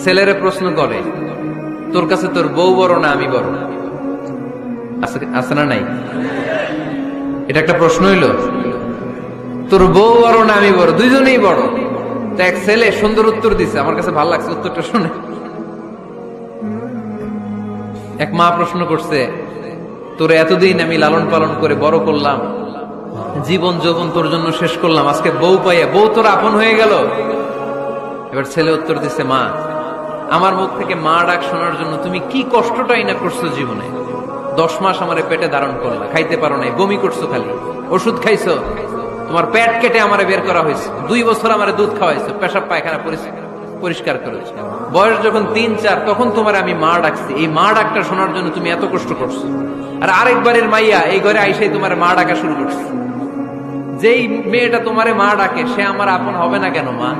ছেলেরে প্রশ্ন করে, তোর কাছে তোর বউ বড় না আমি বড়? আছে না নাই? এটা একটা প্রশ্ন হইল। তোর বউ বড় না আমি বড়? দুইজনেই বড়। তো এক ছেলে সুন্দর উত্তর দিছে, আমার কাছে ভালো লাগছে উত্তরটা শুনে। এক মা প্রশ্ন করছে, তোর এতদিন আমি লালন পালন করে বড় করলাম, জীবন যৌবন তোর জন্য শেষ করলাম, আজকে বউ পাইয়া বউ তোর আপন হয়ে গেল। এবার ছেলে উত্তর দিছে, মা আমার মুখ থেকে মা ডাক শোনার জন্য তুমি কি কষ্টটাই না করছো জীবনে। 10 মাস আমারে পেটে ধারণ করলা, খাইতে পারো নাই, বমি করছো, খালি ওষুধ খাইছো, তোমার পেট কেটে আমারে বের করা হয়েছে, 2 বছর আমারে দুধ খাওয়াইছো, পেশাব পায়খানা পরিষ্কার করেছো, বয়স যখন 3-4 তখন তোমার আমি মা ডাকছি। এই মা ডাকটা শোনার জন্য তুমি এত কষ্ট করছো, আর আরেকবারের মাইয়া এই ঘরে আইসাই তোমার মা ডাকা শুরু করছে। যেই মেয়েটা তোমারে মা ডাকে সে আমার আপন হবে না কেন মা?